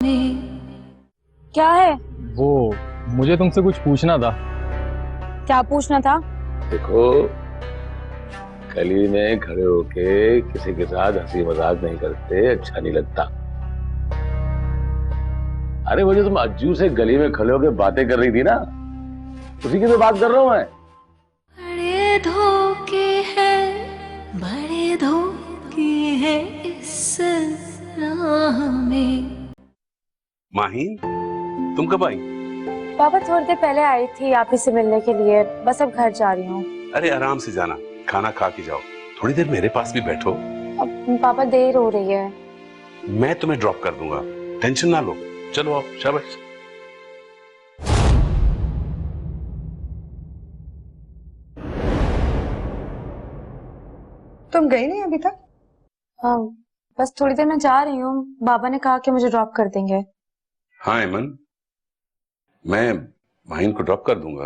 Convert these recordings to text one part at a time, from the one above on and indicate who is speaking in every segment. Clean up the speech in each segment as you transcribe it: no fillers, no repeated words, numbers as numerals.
Speaker 1: क्या है?
Speaker 2: वो मुझे तुमसे कुछ पूछना था।
Speaker 1: क्या पूछना था?
Speaker 3: देखो, गली में खड़े होके किसी के साथ हंसी मजाक नहीं करते, अच्छा नहीं लगता। अरे वो जो तुम अज्जू से गली में खड़े होके बातें कर रही थी ना, उसी की तो बात कर रहा हूं मैं।
Speaker 4: बड़े धोखे हैं, बड़े धोखे हैं इस राह में।
Speaker 5: माहीन, तुम कब आई?
Speaker 1: पापा थोड़ी देर पहले आई थी आप ही से मिलने के लिए, बस अब घर जा रही हूँ।
Speaker 5: अरे आराम से जाना, खाना खा के जाओ, थोड़ी देर मेरे पास भी बैठो।
Speaker 1: अब पापा देर हो रही है।
Speaker 5: मैं तुम्हें ड्रॉप कर दूंगा, टेंशन ना लो। चलो आओ, शाबाश।
Speaker 6: तुम गई नहीं अभी तक?
Speaker 1: हाँ, बस थोड़ी देर में जा रही हूँ। बाबा ने कहा कि मुझे ड्रॉप कर देंगे।
Speaker 5: हाँ एमन, मैं माहीन को ड्रॉप कर दूंगा।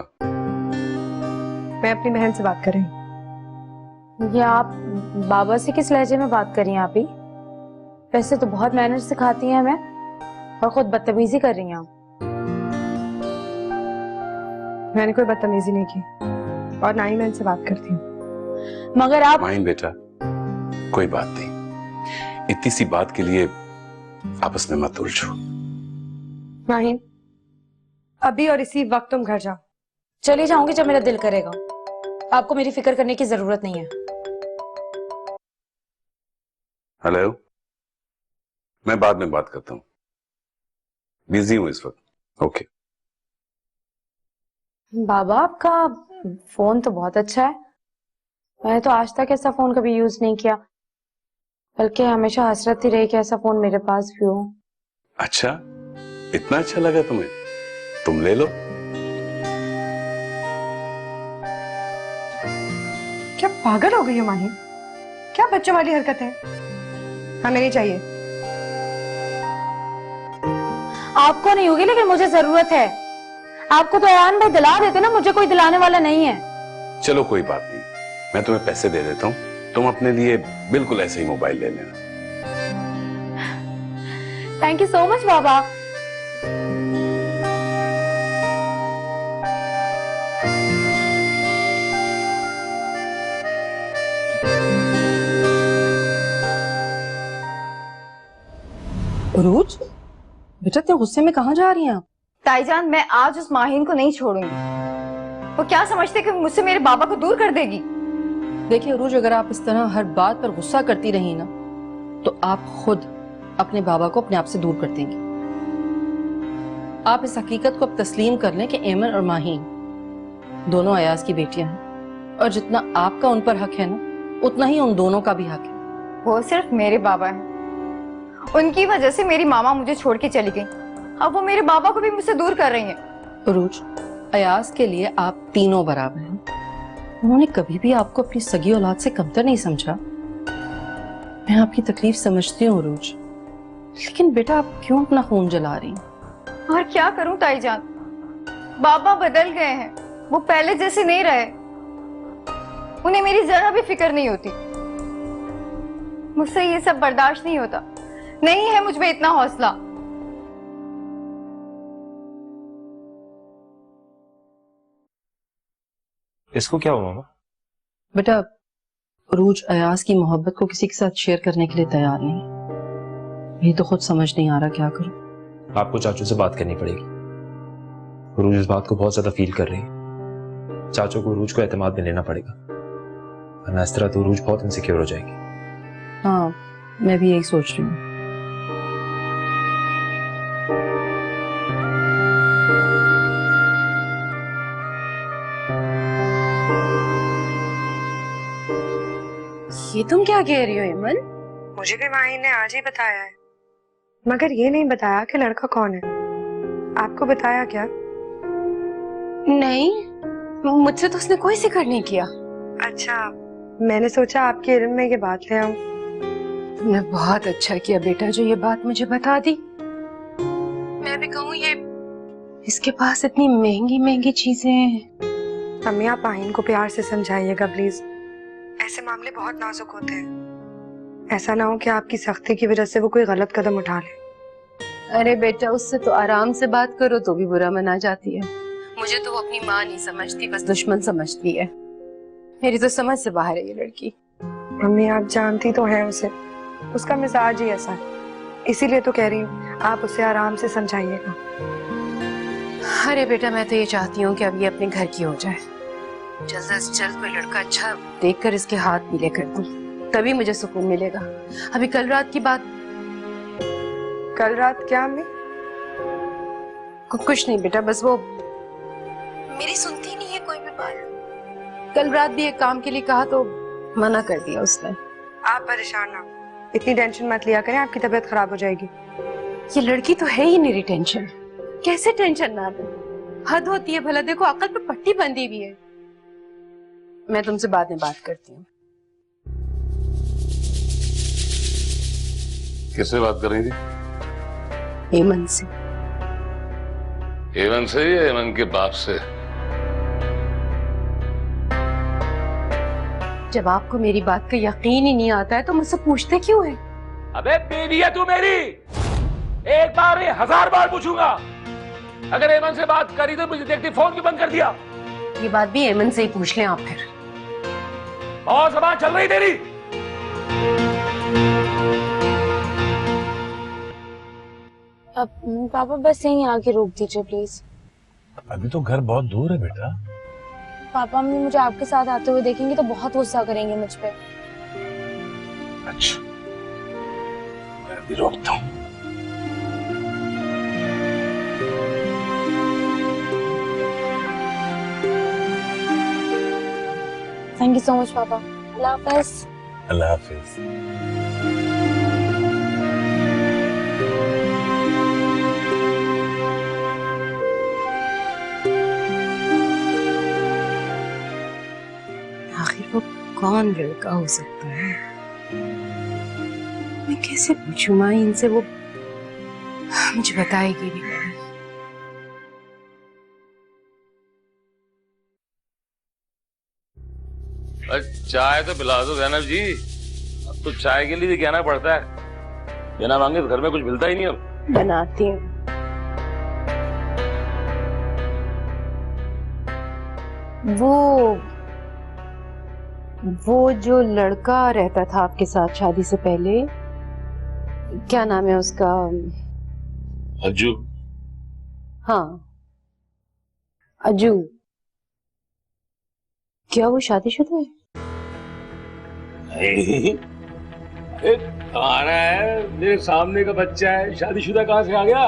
Speaker 6: मैं अपनी बहन से बात कर रही हूँ।
Speaker 1: ये आप बाबा से किस लहजे में बात कर रही हैं आप ही? वैसे तो बहुत मैनर्स सिखाती हैं हमें और खुद बदतमीजी कर रही हैं आप।
Speaker 6: मैंने कोई बदतमीजी नहीं की और ना ही मैं इनसे बात करती हूँ।
Speaker 1: मगर आप
Speaker 5: माहीन बेटा, कोई बात नहीं, इतनी सी बात के लिए आपस में मत उलझो।
Speaker 6: माहीन, अभी और इसी वक्त तुम घर जाओ।
Speaker 1: चली जाऊंगी जब मेरा दिल करेगा। आपको मेरी फिक्र करने की जरूरत नहीं है।
Speaker 5: हेलो, मैं बाद में बात करता हूँ, बिजी हूँ इस वक्त। ओके।
Speaker 1: बाबा आपका फोन तो बहुत अच्छा है। मैंने तो आज तक ऐसा फोन कभी यूज नहीं किया, बल्कि हमेशा हसरत ही रही कि ऐसा फोन मेरे पास भी हो।
Speaker 5: अच्छा, इतना अच्छा लगा तुम्हें? तुम ले लो।
Speaker 6: क्या पागल हो गई हो माहीन? क्या बच्चों वाली हरकत है? हमें नहीं चाहिए।
Speaker 1: आपको नहीं होगी लेकिन मुझे जरूरत है। आपको तो अयान भाई दिला देते ना, मुझे कोई दिलाने वाला नहीं है।
Speaker 5: चलो कोई बात नहीं, मैं तुम्हें पैसे दे देता हूँ, तुम अपने लिए बिल्कुल ऐसे ही मोबाइल ले लेना।
Speaker 1: थैंक यू सो मच बाबा।
Speaker 6: रूज, बेटा इतने गुस्से में कहाँ जा रही हैं आप?
Speaker 7: ताईजान, मैं आज उस माहीन को नहीं छोड़ूंगी। वो क्या समझते कि मुझसे मेरे बाबा को दूर कर देगी?
Speaker 8: देखिए अरूज, अगर आप इस तरह हर बात पर गुस्सा करती रही ना, तो आप खुद अपने बाबा को अपने आप से दूर कर देंगी। आप इस हकीकत को अब तस्लीम कर लें कि एमन और माहीन दोनों अयाज की बेटियां हैं, और जितना आपका उन पर हक है ना, उतना ही उन दोनों का भी हक है।
Speaker 7: वो सिर्फ मेरे बाबा हैं। उनकी वजह से मेरी मामा मुझे छोड़ के चली गई। अब वो मेरे बाबा को भी मुझसे दूर कर रही हैं।
Speaker 8: अरूज, अयाज के लिए आप तीनों बराबर हैं। उन्होंने कभी भी आपको अपनी सगी औलाद से कमतर नहीं समझा। मैं आपकी तकलीफ समझती हूँ अरूज, लेकिन बेटा आप क्यों अपना खून जला रही हैं?
Speaker 7: और क्या करूं ताईजान, बाबा बदल गए हैं। वो पहले जैसे नहीं रहे। उन्हें मेरी जरा भी फिक्र नहीं होती। मुझसे ये सब बर्दाश्त नहीं होता। नहीं है मुझ में इतना हौसला।
Speaker 2: इसको क्या हुआ मामा?
Speaker 8: बेटा अरूज अयाज की मोहब्बत को किसी के साथ शेयर करने के लिए तैयार नहीं। ये तो खुद समझ नहीं आ रहा क्या करूं।
Speaker 2: आपको चाचू से बात करनी पड़ेगी। रूज इस बात को बहुत ज्यादा फील कर रही है। चाचू को रूज को एतमाद में लेना पड़ेगा, वरना इस तरह तो रूज बहुत इनसिक्योर हो जाएगी।
Speaker 8: हाँ, मैं भी यही सोच रही हूँ।
Speaker 1: ये तुम क्या कह रही हो एमन?
Speaker 6: मुझे भी माहीन ने आज ही बताया है, मगर ये नहीं बताया कि लड़का कौन है। आपको बताया क्या?
Speaker 1: नहीं, मुझसे तो उसने कोई जिक्र नहीं किया।
Speaker 6: अच्छा, मैंने सोचा आपके इल्म में ये बात ले आऊं।
Speaker 1: तुमने बहुत अच्छा किया बेटा जो ये बात मुझे बता दी। मैं भी कहूँ ये इसके पास इतनी महंगी महंगी चीजें हैं।
Speaker 6: अम्मी, आप माहीन को प्यार से समझाइएगा प्लीज। ऐसे मामले बहुत नाजुक होते हैं। ऐसा ना हो कि आपकी सख्ती की वजह से वो कोई गलत कदम उठा ले।
Speaker 1: अरे बेटा, उससे तो आराम से बात करो तो भी बुरा मना जाती है। मुझे तो वो अपनी माँ नहीं समझती, बस दुश्मन समझती है। मेरी तो समझ से बाहर है ये लड़की।
Speaker 6: मम्मी आप जानती तो हैं उसे, उसका मिजाज ही ऐसा है, इसीलिए तो कह रही हूँ आप उसे आराम से समझाइएगा।
Speaker 1: अरे बेटा, मैं तो ये चाहती हूँ कि अब ये अपने घर की हो जाए। जल्द से जल्द कोई लड़का अच्छा देखकर इसके हाथ पीले कर दूं, तभी मुझे सुकून मिलेगा। अभी कल रात की बात।
Speaker 6: कल रात क्या मम्मी?
Speaker 1: कुछ नहीं बेटा, बस वो मेरी सुनती नहीं है कोई भी बात। कल रात भी एक काम के लिए कहा तो मना कर दिया उसने।
Speaker 6: आप परेशान ना हो, इतनी टेंशन मत लिया करें, आपकी तबीयत खराब हो जाएगी।
Speaker 1: ये लड़की तो है ही मेरी टेंशन, कैसे टेंशन ना दे? हद होती है भला, देखो अकल पे पट्टी बंधी हुई है। मैं तुमसे बाद में बात करती हूँ।
Speaker 3: किससे बात कर रही थी?
Speaker 1: हेमंत से।
Speaker 3: हेमंत से या हेमंत के बाप से?
Speaker 1: जब आपको मेरी बात का यकीन ही नहीं आता है तो मुझसे पूछते क्यों है?
Speaker 3: अबे बीवी है तू मेरी, एक बार नहीं 1000 बार पूछूंगा। अगर हेमंत से बात करी तो मुझे देखते फोन क्यों बंद कर दिया?
Speaker 1: ये बात भी हेमंत से ही पूछ लें आप फिर।
Speaker 3: और जबान चल रही तेरी?
Speaker 9: अब पापा बस यहीं आके रोक दीजिए प्लीज।
Speaker 10: अभी तो घर बहुत दूर है बेटा।
Speaker 9: पापा मम्मी मुझे आपके साथ आते हुए देखेंगे तो बहुत गुस्सा करेंगे मुझ पे।
Speaker 10: अच्छा, मैं भी रोकता हूँ।
Speaker 9: थैंक यू सो मच पापा। अल्लाह हाफिज।
Speaker 10: अल्लाह हाफिज।
Speaker 1: आखिर वो कौन लड़का हो सकता है? मैं कैसे पूछूं माँ इनसे, वो मुझे बताएगी नहीं।
Speaker 3: चाय तो पिला दो जैनब जी, अब तो चाय के लिए भी कहना पड़ता है, बिना मांगे तो घर में कुछ मिलता ही नहीं। अब
Speaker 1: बनाती हूँ। वो जो लड़का रहता था आपके साथ शादी से पहले, क्या नाम है उसका?
Speaker 3: अज्जू।
Speaker 1: हाँ, अज्जू। क्या वो शादीशुदा है?
Speaker 3: नहीं, तुम्हारा है, मेरे सामने का बच्चा है, शादीशुदा कहाँ से आ गया?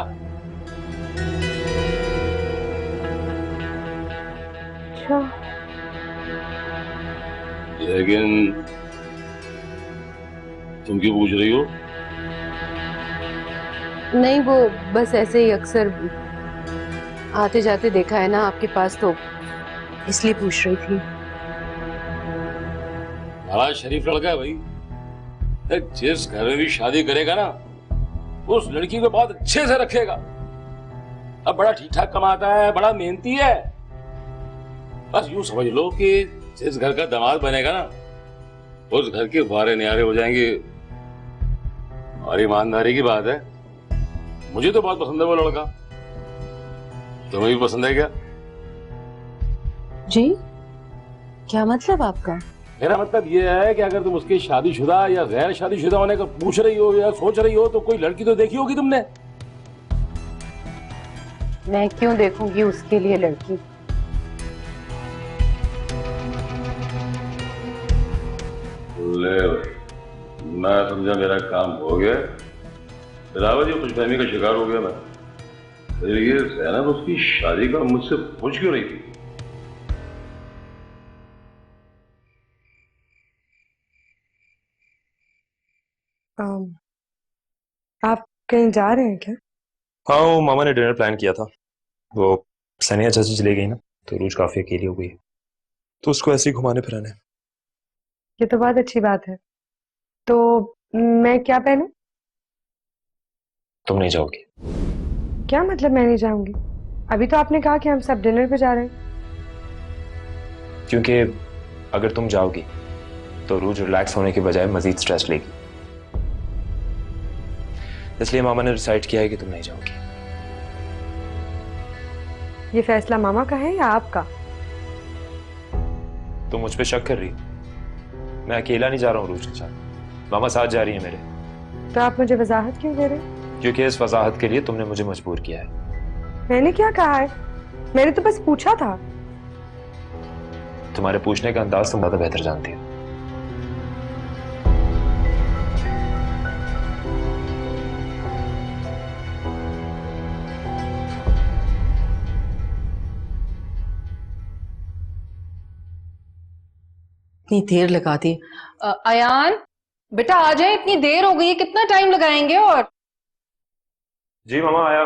Speaker 1: अच्छा।
Speaker 3: लेकिन तुम क्यों पूछ रही हो?
Speaker 1: नहीं, वो बस ऐसे ही अक्सर आते जाते देखा है ना आपके पास, तो इसलिए पूछ रही थी।
Speaker 3: बड़ा शरीफ लड़का है भाई, जिस घर में भी शादी करेगा ना उस लड़की को बहुत अच्छे से रखेगा। अब बड़ा ठीक ठाक कमाता है, बड़ा मेहनती है। बस यूं समझ लो कि जिस घर का दामाद बनेगा ना उस घर के वारे न्यारे हो जाएंगे। और ईमानदारी की बात है, मुझे तो बहुत पसंद है वो लड़का। तुम्हें भी पसंद है क्या?
Speaker 1: जी, क्या मतलब आपका?
Speaker 3: मेरा मतलब ये है कि अगर तुम उसके शादीशुदा या गैर शादीशुदा होने का पूछ रही हो या सोच रही हो तो कोई लड़की तो देखी होगी तुमने।
Speaker 1: मैं क्यों देखूंगी उसके लिए लड़की?
Speaker 3: ले मैं समझा मेरा काम हो गया। रावत जी खुशफहमी का शिकार हो गया मैं। फिर ये ज़ैनब उसकी शादी का मुझसे पूछ क्यों रही थी?
Speaker 6: आप कहीं जा रहे हैं क्या?
Speaker 2: हाँ, वो मामा ने डिनर प्लान किया था। वो सनिया चाची चली गई ना, तो रूज काफी अकेली हो गई, तो उसको ऐसे ही घुमाने फिराने।
Speaker 6: ये तो बहुत अच्छी बात है। तो मैं क्या पहनूं?
Speaker 2: तुम नहीं जाओगी?
Speaker 6: क्या मतलब मैं नहीं जाऊंगी? अभी तो आपने कहा कि हम सब डिनर पे जा रहे हैं।
Speaker 2: क्योंकि अगर तुम जाओगी तो रूज रिलैक्स होने के बजाय मजीद स्ट्रेस लेगी। इसलिए मामा ने डिसाइड किया है कि तुम नहीं जाओगी।
Speaker 6: ये फैसला मामा का है या आपका?
Speaker 2: तुम मुझ पे शक कर रही हो? मैं अकेला नहीं जा रहा हूँ उरूज के साथ, मामा साथ जा रही है मेरे।
Speaker 6: तो आप मुझे वजाहत क्यों दे रहे हैं?
Speaker 2: क्योंकि इस वजाहत के लिए तुमने मुझे मजबूर किया है।
Speaker 6: मैंने क्या कहा है? मैंने तो बस पूछा था।
Speaker 2: तुम्हारे पूछने का अंदाज तुम ज्यादा बेहतर जानती हो।
Speaker 8: इतनी देर लगा दी। अयान बेटा आ जाए, इतनी देर हो गई है, कितना टाइम लगाएंगे? और
Speaker 2: जी मामा आया।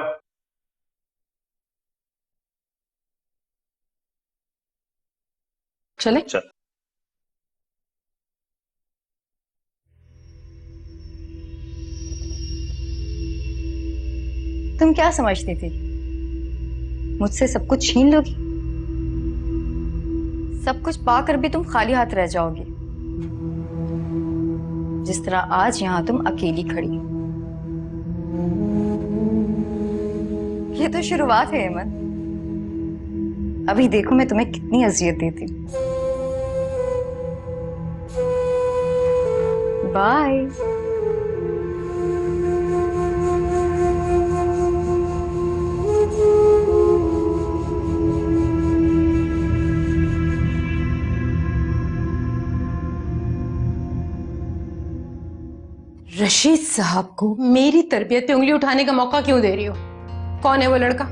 Speaker 8: चले?
Speaker 2: चल।
Speaker 7: तुम क्या समझती थी? मुझसे सब कुछ छीन लोगी? सब कुछ पाकर भी तुम खाली हाथ रह जाओगी, जिस तरह आज यहाँ तुम अकेली खड़ी हो। ये तो शुरुआत है हेमंत, अभी देखो मैं तुम्हें कितनी अजियत देती हूँ। बाय।
Speaker 1: रशीद साहब को मेरी तरबियत पे उंगली उठाने का मौका क्यों दे रही हो? कौन है वो लड़का?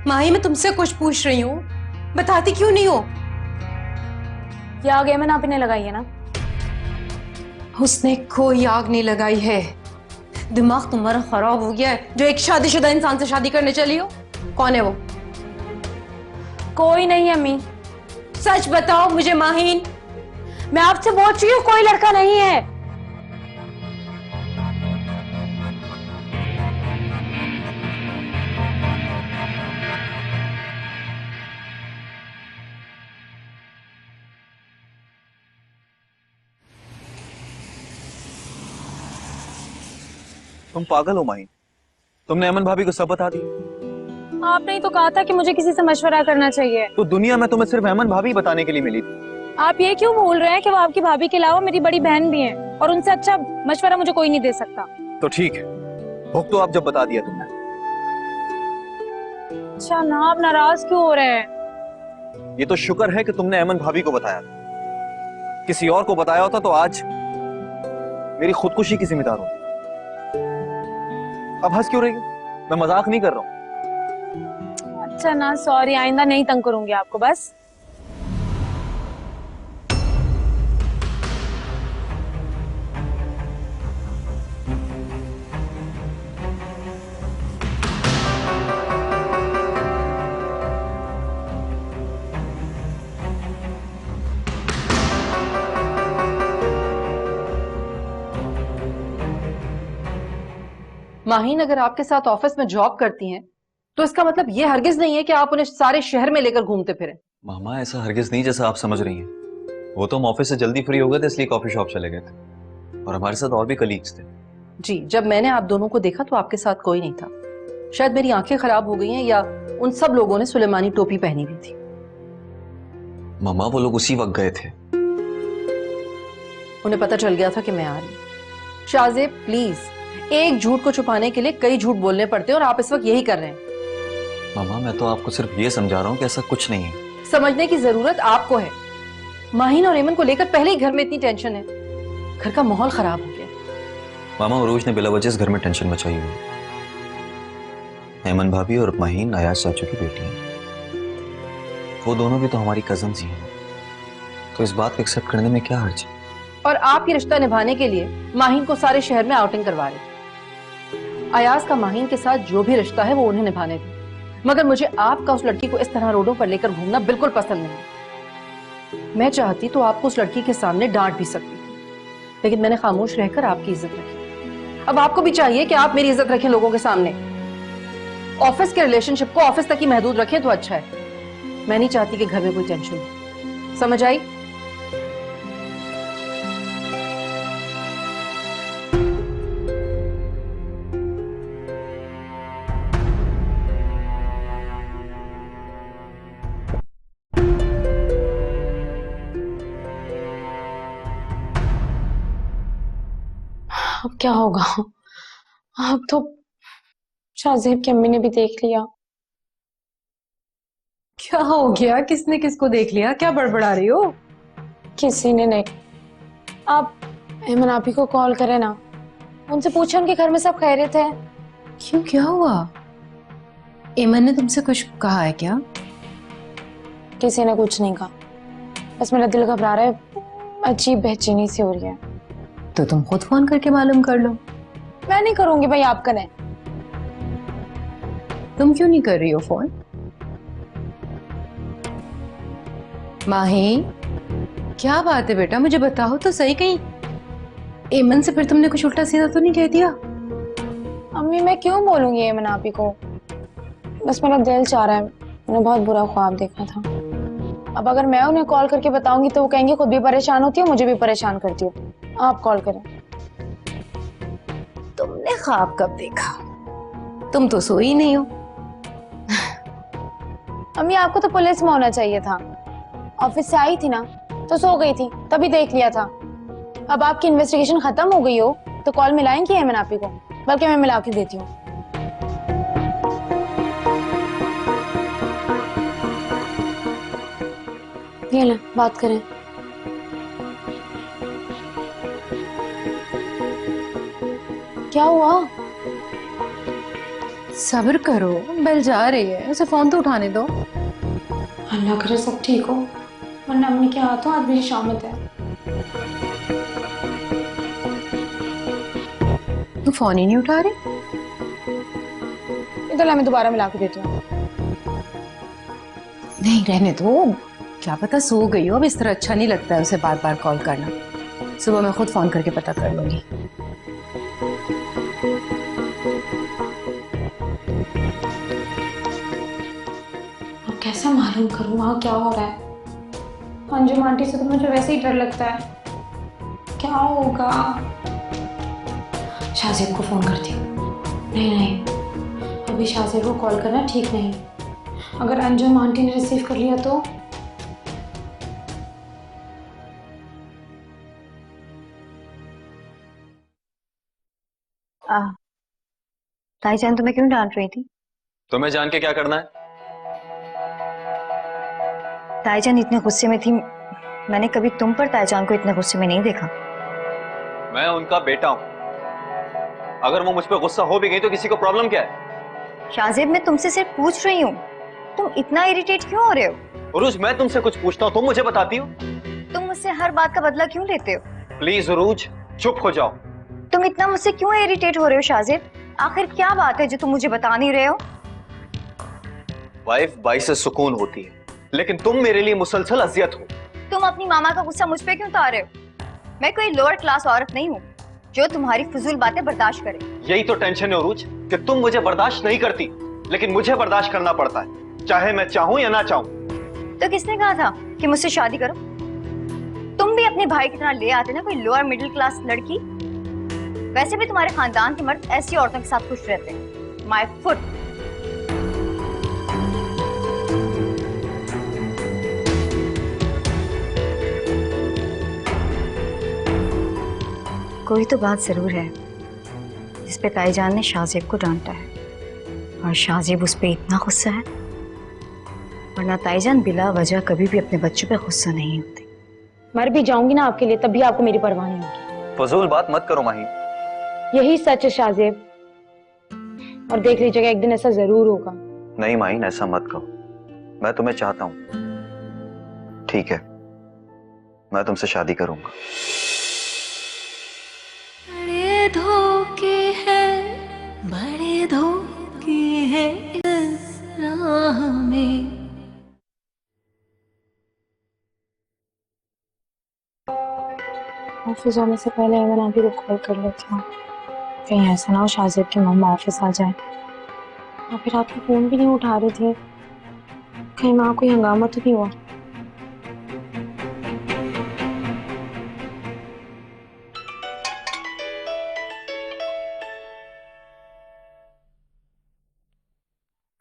Speaker 1: माही मैं तुमसे कुछ पूछ रही हूँ, बताती क्यों नहीं हो?
Speaker 9: क्या आ गया? मैंने आपने लगाई है ना।
Speaker 1: उसने कोई आग नहीं लगाई है। दिमाग तुम्हारा खराब हो गया है जो एक शादीशुदा इंसान से शादी करने चली हो। कौन है वो?
Speaker 9: कोई नहीं अम्मी,
Speaker 1: सच बताओ मुझे माहीन।
Speaker 9: मैं आपसे बोल चुकी हूँ कोई लड़का नहीं है।
Speaker 11: तुम पागल हो माही, तुमने अमन भाभी को सब बता दिया।
Speaker 9: आपने ही तो कहा था कि मुझे किसी से मशवरा करना चाहिए।
Speaker 11: तो दुनिया में तुम्हें सिर्फ अमन भाभी बताने के लिए मिली थी।
Speaker 9: आप ये क्यों भूल रहे हैं कि वो आपकी भाभी के अलावा मेरी बड़ी बहन भी है, और उनसे अच्छा मशवरा मुझे कोई नहीं दे सकता।
Speaker 11: तो ठीक है, भुगतो आप जब बता दिया तुमने।
Speaker 9: अच्छा ना, आप नाराज क्यों हो रहे हैं?
Speaker 11: ये तो शुक्र है कि तुमने अमन भाभी को बताया था। किसी और को बताया होता तो आज मेरी खुदकुशी की जिम्मेदार होती। अब हंस क्यों रही हो? मैं मजाक नहीं कर रहा हूँ।
Speaker 9: अच्छा ना, सॉरी, आइंदा नहीं तंग करूंगी आपको। बस
Speaker 8: माहीन अगर आपके साथ ऑफिस में जॉब करती हैं तो इसका मतलब ये हरगिज नहीं है कि आप उन्हें सारे शहर में लेकर घूमते फिरें।
Speaker 11: मामा ऐसा हरगिज नहीं जैसा आप समझ रही हैं। वो तो हम ऑफिस से जल्दी फ्री हो गए थे इसलिए कॉफी शॉप चले गए थे, और हमारे साथ और भी कलीग्स थे।
Speaker 8: जी, जब मैंने आप दोनों को देखा तो आपके साथ कोई नहीं था। शायद मेरी आंखें खराब हो गई हैं या उन सब लोगों ने सुलेमानी टोपी पहनी हुई थी।
Speaker 11: मामा वो लोग उसी वक्त गए थे।
Speaker 8: उन्हें पता चल गया था कि मैं आ रही। शाहजेब प्लीज, एक झूठ को छुपाने के लिए कई झूठ बोलने पड़ते हैं और आप इस वक्त यही कर रहे हैं।
Speaker 11: मामा मैं तो आपको सिर्फ ये समझा रहा हूँ कि ऐसा कुछ नहीं है।
Speaker 8: समझने की जरूरत आपको है। माहीन और एमन को लेकर पहले ही घर में इतनी टेंशन है, घर का माहौल खराब हो गया।
Speaker 11: मामा उरूज ने बिला वजह इस घर में टेंशन मचाई हुई है। एमन भाभी और माहीन अयाज चाचू की बेटी है। वो दोनों भी तो हमारी कजन्स ही हैं, तो इस बात को एक्सेप्ट करने में क्या हर्ज है?
Speaker 8: और आप ये रिश्ता निभाने के लिए माहीन को सारे शहर में आउटिंग करवा रहे थे। अयाज का माहीन के साथ जो भी रिश्ता है वो उन्हें निभाने थे, मगर मुझे आपका उस लड़की को इस तरह रोडों पर लेकर घूमना बिल्कुल पसंद नहीं। मैं चाहती तो आपको उस लड़की के सामने डांट भी सकती थी, लेकिन मैंने खामोश रहकर आपकी इज्जत रखी। अब आपको भी चाहिए कि आप मेरी इज्जत रखें लोगों के सामने। ऑफिस के रिलेशनशिप को ऑफिस तक ही महदूद रखें तो अच्छा है। मैं नहीं चाहती कि घर में कोई टेंशन हो। समझ आई?
Speaker 9: अब क्या होगा? अब तो शाहजेब की अम्मी ने भी देख लिया।
Speaker 1: क्या हो गया? किसने किसको देख लिया? क्या बड़बड़ा रही हो?
Speaker 9: किसी ने नहीं। आप एमन आपी को कॉल करें ना, उनसे पूछे उनके घर में सब खैरियत है।
Speaker 1: क्यों, क्या हुआ? एमन ने तुमसे कुछ कहा है क्या?
Speaker 9: किसी ने कुछ नहीं कहा, बस मेरा दिल घबरा रहा है, अजीब बेचैनी सी हो रही है।
Speaker 1: तो तुम खुद फोन करके मालूम कर लो।
Speaker 9: मैं नहीं करूंगी भाई, आप करें।
Speaker 1: तुम क्यों नहीं कर रही हो फोन? माही, क्या बात है बेटा, मुझे बताओ तो सही। कहीं एमन से फिर तुमने कुछ उल्टा सीधा तो नहीं कह दिया?
Speaker 9: अम्मी मैं क्यों बोलूंगी एमन आपी को, बस मेरा दिल चाह रहा है, मैंने बहुत बुरा ख्वाब देखा था। अब अगर मैं उन्हें कॉल करके बताऊंगी तो वो कहेंगे खुद भी परेशान होती हो, मुझे भी परेशान करती हो। आप कॉल करें।
Speaker 1: तुमने ख्वाब कब देखा? तुम तो सोई नहीं हो।
Speaker 9: अम्मी आपको तो पुलिस में होना चाहिए था, ऑफिस से आई थी ना तो सो गई थी, तभी देख लिया था। अब आपकी इन्वेस्टिगेशन खत्म हो गई हो तो कॉल मिलाएंगी एमन आपी को, बल्कि मैं मिला के देती हूँ। ये ले, बात करें। क्या हुआ?
Speaker 1: सब्र करो, बेल जा रही है, उसे फोन तो उठाने दो।
Speaker 9: अल्लाह करे सब ठीक हो, वरना अम्मी के हाथों आज मेरी शामत है।
Speaker 1: तू फोन ही नहीं उठा रही?
Speaker 9: इधर मैं दोबारा मिला के देती हूँ।
Speaker 1: नहीं, रहने दो, क्या पता सो गई हो। अब इस तरह अच्छा नहीं लगता है उसे बार बार कॉल करना। सुबह मैं खुद फोन करके पता कर लूंगी।
Speaker 9: अब कैसे मालूम करूँ वहाँ क्या हो रहा है? अंजुम आंटी से तो मुझे वैसे ही डर लगता है, क्या होगा? शाहजेब को फोन करती हूँ। नहीं, अभी शाहजेब को कॉल करना ठीक नहीं। अगर अंजुम आंटी ने रिसीव कर लिया तो?
Speaker 7: ताईजान तुम्हें क्यों डांट रही थी?
Speaker 11: तुम्हें जान के क्या करना है?
Speaker 7: ताईजान इतने गुस्से में थी, मैंने कभी तुम पर ताईजान को इतने गुस्से में नहीं देखा।
Speaker 11: मैं उनका बेटा हूं, अगर वो मुझ पर गुस्सा हो भी गई तो किसी को प्रॉब्लम क्या है?
Speaker 7: शाहजेब मैं तुमसे सिर्फ पूछ रही हूँ, तुम इतना इरिटेट क्यों हो रहे हो?
Speaker 11: उरूज, मैं तुमसे कुछ पूछता हूँ, तुम मुझे बताती हो?
Speaker 7: तुम मुझसे हर बात का बदला क्यों लेते हो?
Speaker 11: प्लीज उरूज, चुप हो जाओ।
Speaker 7: तुम इतना मुझसे क्यों इरिटेट हो रहे हो शाहजेब? आखिर क्या बात है जो तुम मुझे बता नहीं रहे हो?
Speaker 11: वाइफ बाई से सुकून होती है, लेकिन तुम मेरे लिए मुसलसल अजियत हो।
Speaker 7: तुम अपनी मामा का गुस्सा मुझ पे क्यों उतार रहे हो? मैं कोई लोअर क्लास औरत नहीं हूँ जो तुम्हारी फजूल बातें बर्दाश्त करे।
Speaker 11: यही तो टेंशन है उरूज, कि तुम मुझे बर्दाश्त नहीं करती, लेकिन मुझे बर्दाश्त करना पड़ता है, चाहे मैं चाहूं या ना चाहूं।
Speaker 7: तो किसने कहा था कि मुझसे शादी करो? तुम भी अपने भाई की तरह ले आते ना कोई लोअर मिडिल क्लास लड़की। वैसे भी तुम्हारे खानदान के मर्द ऐसी औरतों के साथ खुश रहते हैं। My foot. कोई तो बात जरूर है जिस पे ताईजान ने शाहजेब को डांटा है, और शाहजेब उस पे इतना गुस्सा है, वरना ताईजान बिला वजह कभी भी अपने बच्चों पे गुस्सा नहीं होती।
Speaker 9: मर भी जाऊंगी ना आपके लिए, तब भी आपको मेरी परवाह नहीं होगी।
Speaker 11: फजूल बात मत करो माही।
Speaker 9: यही सच है शाहजेब, और देख लीजिएगा एक दिन ऐसा जरूर होगा।
Speaker 11: नहीं माही, ऐसा मत कहो, मैं तुम्हें चाहता हूं। ठीक है, मैं तुमसे शादी करूंगा।
Speaker 4: बड़े धोखे हैं, बड़े धोखे हैं इस राह में।
Speaker 9: ऑफिस जाने से पहले एमन आंटी को कॉल कर लेती हूँ, कहीं ऐसा ना हो शाहजेब की मम्मा ऑफिस आ जाए। और फिर रात को फोन भी नहीं उठा रही थी, कहीं वहां कोई हंगामा तो नहीं हुआ।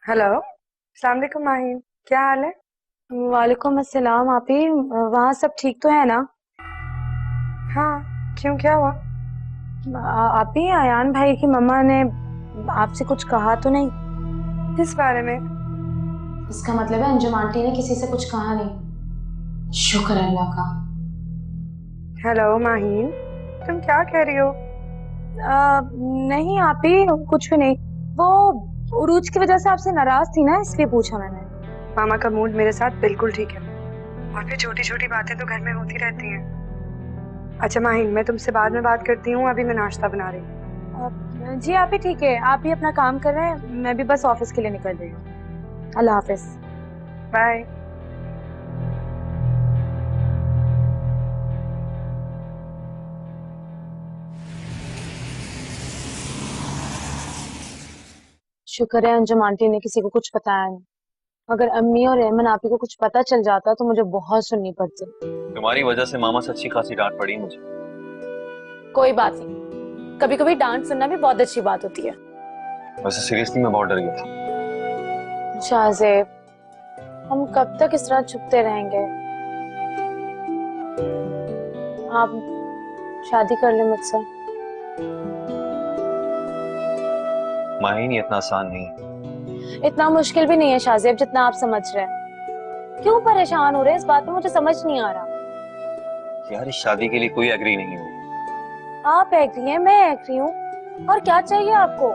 Speaker 6: हेलो, अस्सलाम वालेकुम माही, क्या हाल है?
Speaker 9: वालेकुम अस्सलाम आपी, वहाँ सब ठीक तो है ना?
Speaker 6: हाँ, क्यों, क्या हुआ?
Speaker 9: आप ही अयान भाई की मम्मा ने आपसे कुछ कहा तो नहीं?
Speaker 6: किस बारे में?
Speaker 9: इसका मतलब है अंजुम आंटी ने किसी से कुछ कहा नहीं। शुक्र है अल्लाह का।
Speaker 6: हेलो माहीन, तुम क्या कह रही हो?
Speaker 9: नहीं आप ही, कुछ भी नहीं। वो उरूज की वजह से आपसे नाराज थी ना, इसलिए पूछा मैंने।
Speaker 6: मामा का मूड मेरे साथ बिल्कुल ठीक है, और फिर छोटी छोटी बातें तो घर में होती रहती हैं। अच्छा माहीन, मैं तुमसे बाद में बात करती हूँ, अभी मैं नाश्ता बना रही हूँ।
Speaker 9: जी आप ही ठीक है, आप ही अपना काम कर रहे हैं, मैं भी बस ऑफिस के लिए निकल रही हूँ। अल्लाह हाफिज।
Speaker 6: बाय।
Speaker 9: शुक्र है अंजुम आंटी ने किसी को कुछ बताया नहीं। अगर अम्मी और एमन आपी को कुछ पता चल जाता तो मुझे बहुत सुननी पड़ती।
Speaker 11: तुम्हारी वजह से मामा से अच्छी खासी डांट पड़ी मुझे।
Speaker 9: कोई बात नहीं, कभी कभी डांट सुनना भी बहुत अच्छी बात होती है।
Speaker 11: वैसे सीरियसली मैं बहुत डर गया था।
Speaker 9: शाहजेब, हम कब तक इस तरह छुपते रहेंगे? आप शादी कर ले मुझसे।
Speaker 11: माहीन ये इतना आसान नहीं है।
Speaker 9: इतना मुश्किल भी नहीं है शाहजेब जितना आप समझ रहे हैं। क्यों परेशान हो रहे हैं, इस बात में मुझे समझ नहीं आ रहा।
Speaker 11: यार इस शादी के लिए कोई एग्री नहीं हुई।
Speaker 9: आप एग्री हैं, मैं एग्री हूँ, और क्या चाहिए आपको?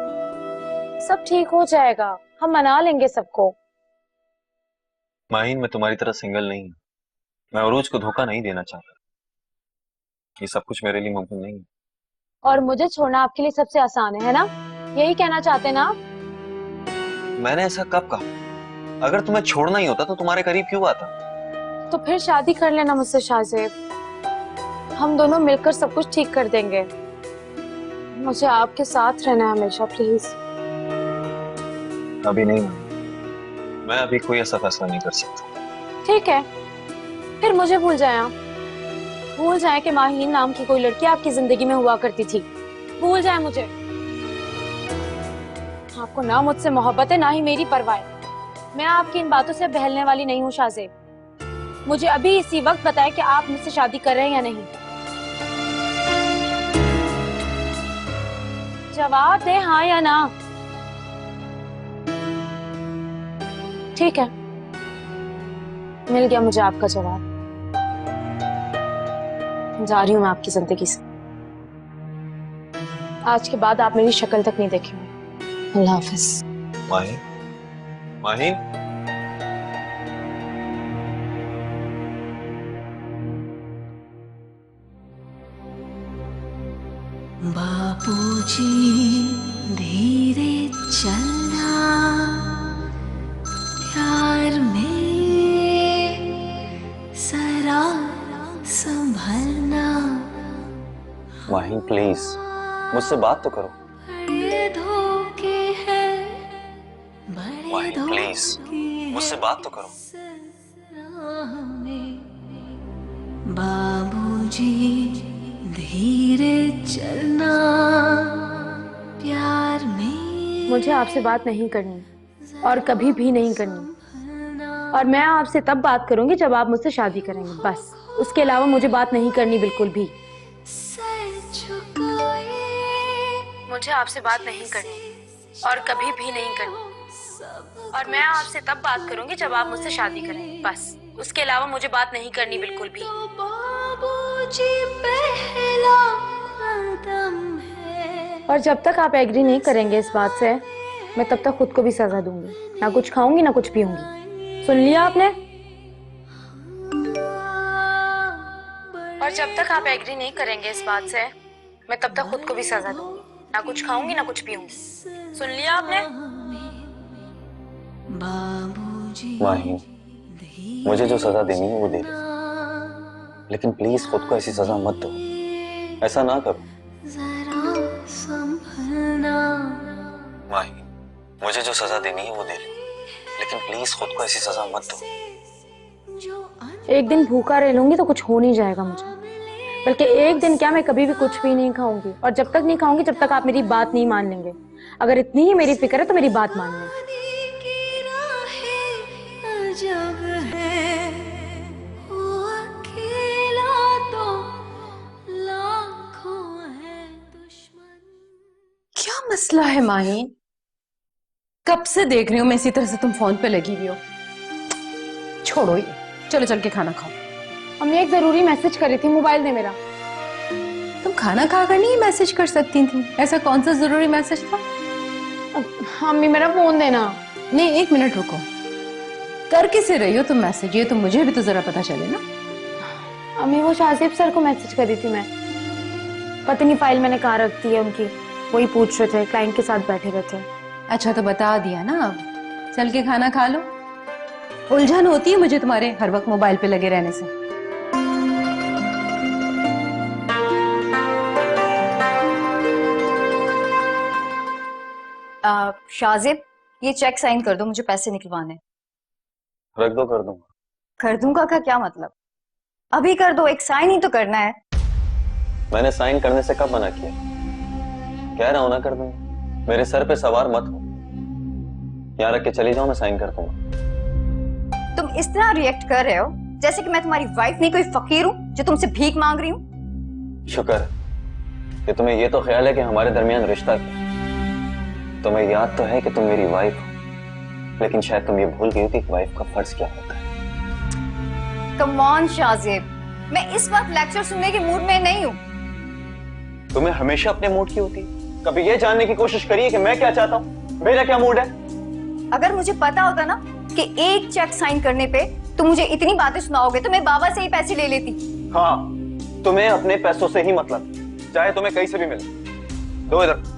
Speaker 9: सब ठीक हो जाएगा, हम मना लेंगे सबको।
Speaker 11: माहीन मैं तुम्हारी तरह सिंगल नहीं हूँ, मैं उरूज को धोखा नहीं देना चाहता। ये सब कुछ मेरे लिए मुमकिन नहीं है।
Speaker 9: और मुझे छोड़ना आपके लिए सबसे आसान है ना? यही कहना चाहते हैं ना आप?
Speaker 11: मैंने ऐसा कब कहा? अगर तुम्हें छोड़ना ही होता तो तुम्हारे करीब क्यों आता?
Speaker 9: तो फिर शादी कर लेना मुझसे शाहजेब, हम दोनों मिलकर सब कुछ ठीक कर देंगे। मुझे आपके साथ रहना है हमेशा, प्लीज।
Speaker 11: अभी नहीं, मैं अभी कोई ऐसा फैसला नहीं कर सकता।
Speaker 9: ठीक है, फिर मुझे भूल जाए आप। भूल जाए कि माहीन नाम की कोई लड़की आपकी जिंदगी में हुआ करती थी। भूल जाए मुझे। आपको ना मुझसे मोहब्बत है, ना ही मेरी परवाह है। मैं आपकी इन बातों से बहलने वाली नहीं हूँ शाहजेब। मुझे अभी इसी वक्त बताएं कि आप मुझसे शादी कर रहे हैं या नहीं। जवाब दे हाँ या ना। ठीक है, मिल गया मुझे आपका जवाब। जा रही हूँ मैं आपकी जिंदगी से। आज के बाद आप मेरी शक्ल तक नहीं देखेंगे। अल्लाह हाफिज।
Speaker 11: माहीन, माहीन।
Speaker 4: बापूजी धीरे चलना, प्यार में जरा संभलना।
Speaker 11: माहीन प्लीज मुझसे बात तो करो।
Speaker 4: बड़े धोखे हैं, बड़े
Speaker 11: माहीन प्लीज मुझसे बात तो करो।
Speaker 4: बाबूजी धीरे चलना, प्यार में।
Speaker 9: मुझे आपसे बात नहीं करनी और कभी भी नहीं करनी, और मैं आपसे तब बात करूंगी जब आप मुझसे शादी करेंगे, बस। उसके अलावा मुझे बात नहीं करनी बिल्कुल भी। मुझे आपसे बात नहीं करनी और कभी भी नहीं करनी, और मैं आपसे तब बात करूंगी जब आप मुझसे शादी करेंगे, बस। उसके अलावा मुझे बात नहीं करनी बिल्कुल भी।
Speaker 4: बाबूजी पहला कदम है।
Speaker 9: और जब तक आप एग्री नहीं करेंगे इस बात से, मैं तब तक खुद को भी सजा दूंगी। ना कुछ खाऊंगी ना कुछ पीऊंगी। सुन लिया आपने? और जब तक आप एग्री नहीं करेंगे इस बात से, मैं तब तक खुद को भी सजा दूंगी। ना कुछ खाऊंगी ना कुछ पीऊंगी। सुन लिया आपने?
Speaker 11: माहीन मुझे जो सजा देनी है वो दे दो, लेकिन प्लीज खुद को ऐसी सजा मत दो। ऐसा ना करो। माहीन मुझे जो सजा देनी है वो दे दो, लेकिन प्लीज खुद को ऐसी सजा मत दो।
Speaker 9: एक दिन भूखा रह लूंगी तो कुछ हो नहीं जाएगा मुझे, बल्कि एक दिन क्या, मैं कभी भी कुछ भी नहीं खाऊंगी। और जब तक नहीं खाऊंगी जब तक आप मेरी बात नहीं मान लेंगे। अगर इतनी ही मेरी फिक्र है तो मेरी बात मान लें।
Speaker 4: जब है वो अकेला तो लाखों है दुश्मन।
Speaker 1: मसला है माही? कब से देख रही हूँ मैं इसी तरह से तुम फोन पे लगी हुई हो। छोड़ो ये, चलो चल के खाना खाओ।
Speaker 9: हमने एक जरूरी मैसेज करी थी, मोबाइल दे मेरा।
Speaker 1: तुम खाना खाकर नहीं मैसेज कर सकती थी? ऐसा कौन सा जरूरी मैसेज था?
Speaker 9: मम्मी मेरा फोन देना।
Speaker 1: नहीं, 1 मिनट रुको। कर किसे रही हो तुम मैसेज? ये तो मुझे भी तो जरा पता चले ना।
Speaker 9: अम्मी वो शाहजेब सर को मैसेज करी थी मैं। पता नहीं फाइल मैंने कहाँ रख दी है उनकी, वही पूछ रहे थे, क्लाइंट के साथ बैठे हुए थे।
Speaker 1: अच्छा तो बता दिया ना, अब चल के खाना खा लो। उलझन होती है मुझे तुम्हारे हर वक्त मोबाइल पे लगे रहने से।
Speaker 7: शाहजेब, ये चेक साइन कर दो, मुझे पैसे निकलवाने।
Speaker 11: रख दो, कर दूंगा।
Speaker 7: कर दूंगा का क्या मतलब? अभी कर दो, एक साइन ही तो करना है।
Speaker 11: मैंने साइन करने से कब मना किया? कह रहा हूं ना, कर दूंगा। मेरे सर पे सवार मत हो, यहाँ रख के चली जाओ, मैं साइन कर दूंगा।
Speaker 7: तुम इस तरह रिएक्ट कर रहे हो जैसे कि मैं तुम्हारी वाइफ नहीं, कोई फकीर हूँ जो तुमसे भीख मांग रही हूँ।
Speaker 11: शुक्र कि तुम्हें ये तो ख्याल है कि हमारे दरमियान रिश्ता क्या। तुम्हें याद तो है कि तुम मेरी वाइफ हो, लेकिन शायद तुम ये भूल गई कि एक वाइफ का फर्ज क्या होता है।
Speaker 7: कम ऑन शाहजेब, मैं इस वक्त लेक्चर सुनने के मूड में नहीं हूँ।
Speaker 11: तुम्हें हमेशा अपने मूड की होती है। कभी ये जानने की कोशिश करिए कि मैं क्या चाहता हूँ, मेरा क्या मूड है।
Speaker 7: अगर मुझे पता होता ना कि एक चेक साइन करने पे तुम मुझे इतनी बातें सुनाओगे तो मैं बाबा से ही पैसे ले लेती।
Speaker 11: हाँ, तुम्हें अपने पैसों से ही मतलब, चाहे तुम्हें कहीं से भी मिले। दो इधर।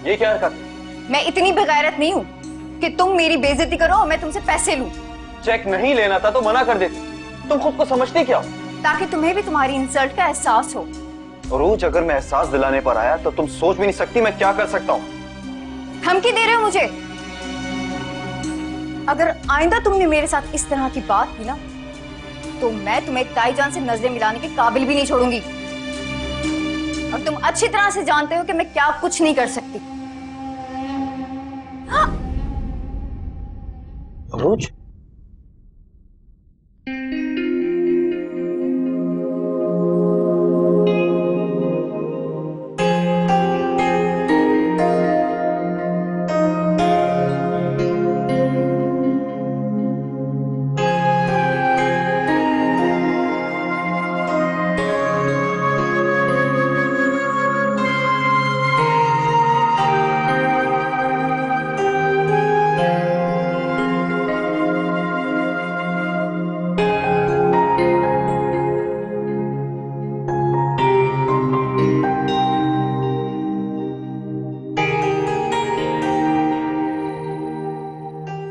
Speaker 11: ये क्या हरकत?
Speaker 7: मैं इतनी बेगैरत नहीं हूँ कि तुम मेरी बेइज्जती करो और मैं तुमसे पैसे लूं।
Speaker 11: चेक नहीं लेना था तो मना कर देती। तुम खुद को समझती क्या हो?
Speaker 7: ताकि तुम्हें भी तुम्हारी इंसल्ट का एहसास हो।
Speaker 11: रोज अगर मैं एहसास दिलाने पर आया तो तुम सोच भी नहीं सकती मैं क्या कर सकता हूँ।
Speaker 7: धमकी दे रहे हो मुझे? अगर आइंदा तुमने मेरे साथ इस तरह की बात की ना तो मैं तुम्हें ताईजान से नजरें मिलाने के काबिल भी नहीं छोड़ूंगी। और तुम अच्छी तरह से जानते हो कि मैं क्या कुछ नहीं कर सकती। हाँ।
Speaker 11: रोज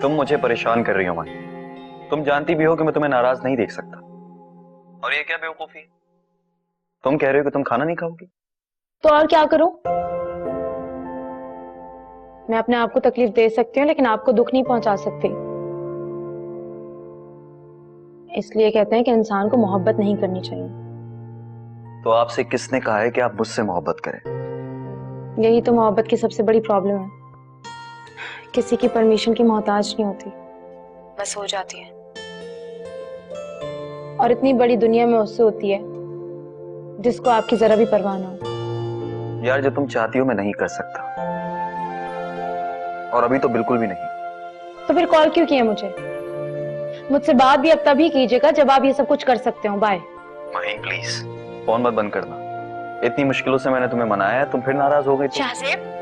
Speaker 11: तुम मुझे परेशान कर रही हो माही। तुम जानती भी हो कि मैं तुम्हें नाराज नहीं देख सकता। और ये क्या बेवकूफी है? तुम कह रहे हो कि तुम खाना नहीं खाओगी,
Speaker 9: तो और क्या करूं? मैं अपने आप को तकलीफ दे सकती हूँ लेकिन आपको दुख नहीं पहुंचा सकती। इसलिए कहते हैं कि इंसान को मोहब्बत नहीं करनी चाहिए।
Speaker 11: तो आपसे किसने कहा है कि आप मुझसे मोहब्बत करें?
Speaker 9: यही तो मोहब्बत की सबसे बड़ी प्रॉब्लम है। किसी की परमिशन की मोहताज नहीं होती, बस हो जाती है। और इतनी बड़ी दुनिया में उससे होती है जिसको आपकी जरा भी परवाह ना हो।
Speaker 11: यार जो तुम चाहती हो मैं नहीं कर सकता, और अभी तो बिल्कुल भी नहीं।
Speaker 9: तो फिर कॉल क्यों किया मुझे? मुझसे बात भी अब तभी कीजिएगा जब आप ये सब कुछ कर सकते हो। बाय।
Speaker 11: माही प्लीज फोन मत बंद करना। इतनी मुश्किलों से मैंने तुम्हें मनाया है, तुम फिर नाराज हो गई।
Speaker 9: शाहजेब,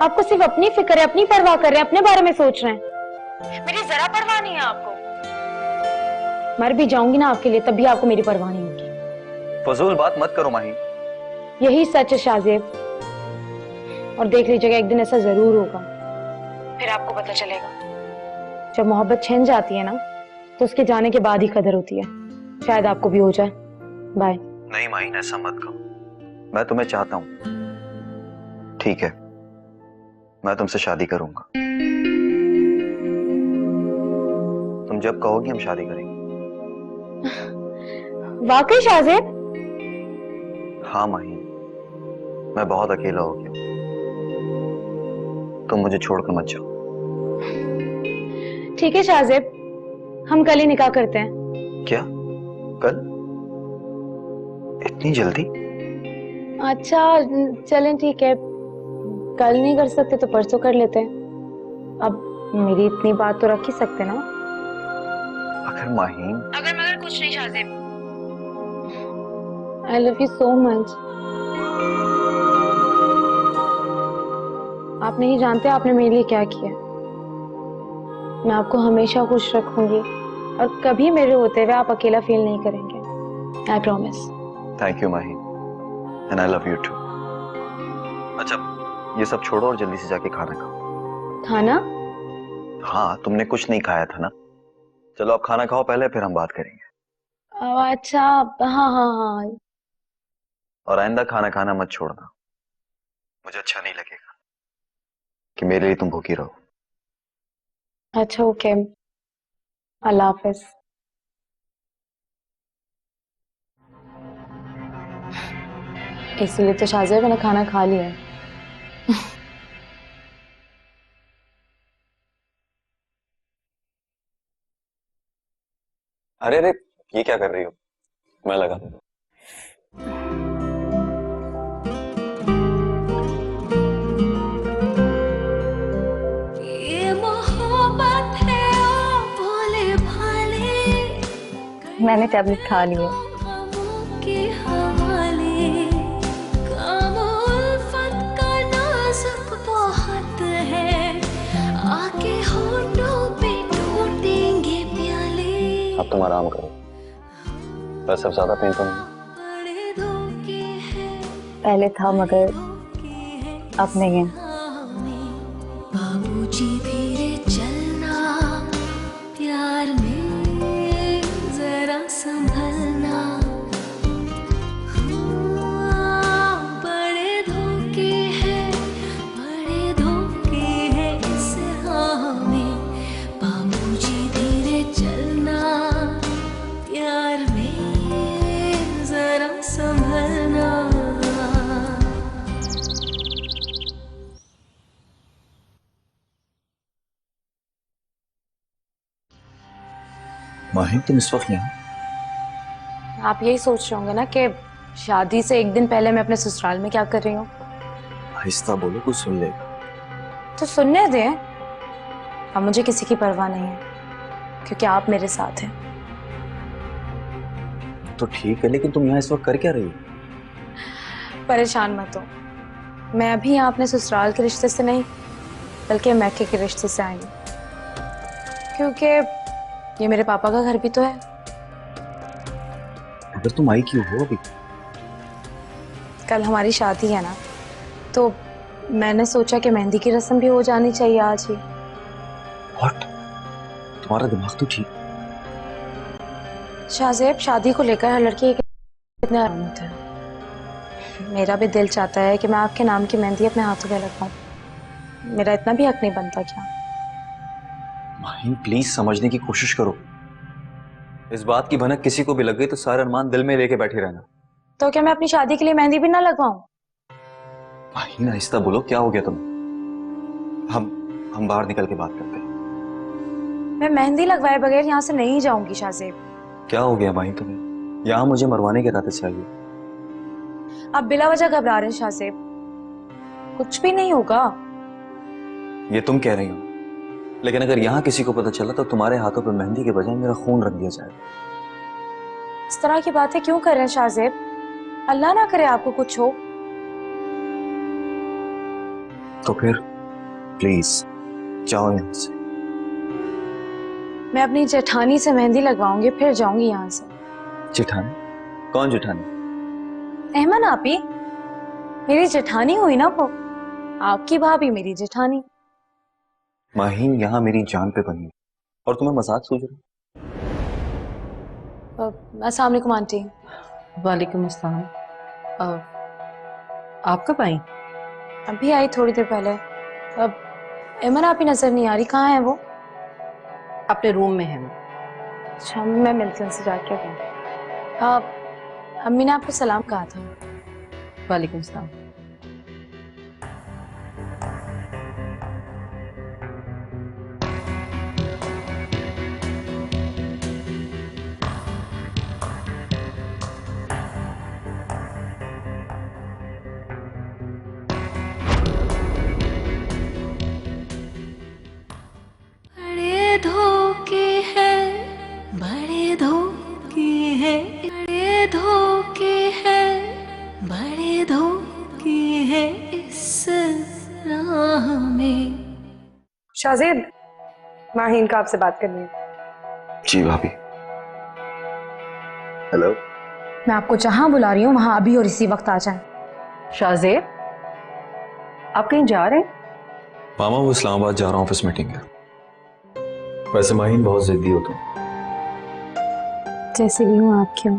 Speaker 9: आपको सिर्फ अपनी फिक्र है, अपनी परवाह कर रहे हैं, अपने बारे में सोच रहे हैं। मेरी जरा परवाह नहीं है आपको। मर भी जाऊंगी ना आपके लिए, तब भी आपको मेरी परवाह नहीं होगी।
Speaker 11: फजूल बात मत करो माही।
Speaker 9: यही सच है शाहजेब, और देख लीजिएगा एक दिन ऐसा जरूर होगा, फिर आपको पता चलेगा। जब मोहब्बत छिन जाती है ना तो उसके जाने के बाद ही कदर होती है। शायद आपको भी हो जाए। बाय।
Speaker 11: नहीं माही, ऐसा मत कहो। मैं तुम्हें चाहता हूं। ठीक है, मैं तुमसे शादी करूंगा। तुम जब कहोगी हम शादी करेंगे।
Speaker 9: वाकई शाहजेब?
Speaker 11: हाँ माही, मैं बहुत अकेला हो गया। तुम मुझे छोड़कर मत जाओ।
Speaker 9: ठीक है शाहजेब, हम कल ही निकाह करते हैं।
Speaker 11: क्या? कल? इतनी जल्दी?
Speaker 9: अच्छा चलें ठीक है, कल नहीं कर सकते तो परसों कर लेते हैं। अब मेरी इतनी बात तो रख ही सकते ना।
Speaker 11: अगर माही,
Speaker 9: मगर कुछ नहीं शाहजेब। आई लव यू सो मच। आप नहीं जानते आपने मेरे लिए क्या किया। मैं आपको हमेशा खुश रखूंगी और कभी मेरे होते हुए आप अकेला फील नहीं करेंगे। I promise.
Speaker 11: Thank you Mahi, and I love you too. अच्छा, ये सब छोड़ो और जल्दी से जाके खाना खाओ।
Speaker 9: खाना?
Speaker 11: हाँ, तुमने कुछ नहीं खाया था ना। चलो आप खाना खाओ पहले, फिर हम बात करेंगे।
Speaker 9: अच्छा हाँ हाँ हाँ।
Speaker 11: और आइंदा खाना खाना मत छोड़ना, मुझे अच्छा नहीं लगेगा कि मेरे लिए तुम भूखी रहो।
Speaker 9: अच्छा ओके, अल्लाह हाफिज। इसलिए तो शाहजेब मैंने खाना खा लिया है।
Speaker 11: अरे अरे, ये क्या कर रही हो? मैं लगा दूं।
Speaker 4: ये मोहब्बत है ओ भोले भाले,
Speaker 7: मैंने टैबलेट खा ली है।
Speaker 4: गमों के हवाले, काम उल्फत का नाजुक बहुत है, आके होठों पे टूटेंगे प्याले।
Speaker 11: अब तुम आराम करो, बस अब ज्यादा पेन तो नहीं।
Speaker 4: बड़े धोखे हैं,
Speaker 7: पहले था मगर अब नहीं है।
Speaker 4: बाबूजी धीरे चलना, प्यार में जरा संभलना। बड़े धोखे हैं, बड़े धोखे हैं इस राह में। बाबूजी धीरे चलना, प्यार में जरा संभलना।
Speaker 11: माही, तुम इस वक्त यहाँ?
Speaker 9: आप यही सोच रहे होंगे ना कि शादी से एक दिन पहले मैं अपने ससुराल में क्या कर रही हूँ।
Speaker 11: आहिस्ता बोलो, कुछ सुन लेगा।
Speaker 9: तो सुनने दें, अब मुझे किसी की परवाह नहीं है क्योंकि आप मेरे साथ हैं।
Speaker 11: तो ठीक है, लेकिन तुम यहाँ इस वक्त कर क्या रही हो?
Speaker 9: परेशान मत हो, मैं अभी यहाँ अपने ससुराल के रिश्ते से नहीं बल्कि मैके के रिश्ते से आई हूँ, क्योंकि ये मेरे पापा का घर भी तो है।
Speaker 11: अगर तुम आई क्यों हो अभी?
Speaker 9: कल हमारी शादी है ना, तो मैंने सोचा कि मेहंदी की रस्म भी हो जानी चाहिए आज ही।
Speaker 11: What? तुम्हारा दिमाग तो ठीक।
Speaker 9: शाहजेब, शादी को लेकर हर लड़की कितने आराम होता है। मेरा भी दिल चाहता है कि मैं आपके नाम की मेहंदी अपने हाथों पे लगवाऊं। मेरा इतना भी हक नहीं बनता क्या?
Speaker 11: माही, प्लीज समझने की कोशिश करो। इस बात की भनक किसी को भी लग गई तो सारे अरमान दिल में लेके बैठे रहना।
Speaker 9: तो क्या मैं अपनी शादी के लिए मेहंदी भी ना लगवाऊं?
Speaker 11: माही, आहिस्ता बोलो, क्या हो गया तुम्हें? हम बाहर निकल के बात करते हैं।
Speaker 9: मैं मेहंदी लगवाए बगैर यहाँ से नहीं जाऊंगी शाहजेब।
Speaker 11: क्या हो गया माही तुम्हें? यहाँ मुझे मरवाने के इरादे से आई हो?
Speaker 9: आप बिला वजह घबरा रहे हैं शाहजेब, कुछ भी नहीं होगा।
Speaker 11: ये तुम कह रही हो, लेकिन अगर यहाँ किसी को पता चला तो तुम्हारे हाथों पर मेहंदी के बजाय मेरा खून रख दिया जाएगा।
Speaker 9: इस तरह की बातें क्यों कर रहे हैं शाहजेब? अल्लाह ना करे आपको कुछ हो।
Speaker 11: तो फिर प्लीज जाओ यहाँ से।
Speaker 9: मैं अपनी जेठानी से मेहंदी लगवाऊंगी, फिर जाऊंगी यहाँ से।
Speaker 11: जेठानी? कौन जेठानी?
Speaker 9: अहमन आपी, मेरी जेठानी हुई ना वो, आपकी भाभी मेरी जेठानी।
Speaker 11: माहीन यहाँ मेरी जान पे बनी और तुम्हें मजाक सूझ रही?
Speaker 9: अस्सलाम वालेकुम आंटी।
Speaker 8: वालेकुम अस्सलाम। आप कब आई?
Speaker 9: अभी आई थोड़ी देर पहले। अब अहमन आपी नजर नहीं आ रही, कहाँ है वो?
Speaker 8: अपने रूम में है वो।
Speaker 9: अच्छा, मैं मिलती हूँ उनसे जाके। अम्मी ने आपको सलाम कहा था।
Speaker 8: वालेकुम सलाम।
Speaker 4: बड़े धोखे हैं, बड़े धोखे हैं, बड़े धोखे हैं, बड़े धोखे हैं इस राह में।
Speaker 6: शाहजेब, माहीन का आपसे बात करनी है।
Speaker 11: जी भाभी। हेलो।
Speaker 9: मैं आपको जहां बुला रही हूँ वहां अभी और इसी वक्त आ जाए।
Speaker 8: शाहजेब, आप कहीं जा रहे हैं?
Speaker 11: मामा वो इस्लामाबाद जा रहा हूँ, ऑफिस मीटिंग है। वैसे माहीन बहुत जिद्दी हो तुम।
Speaker 9: जैसे भी हूँ आप क्यों?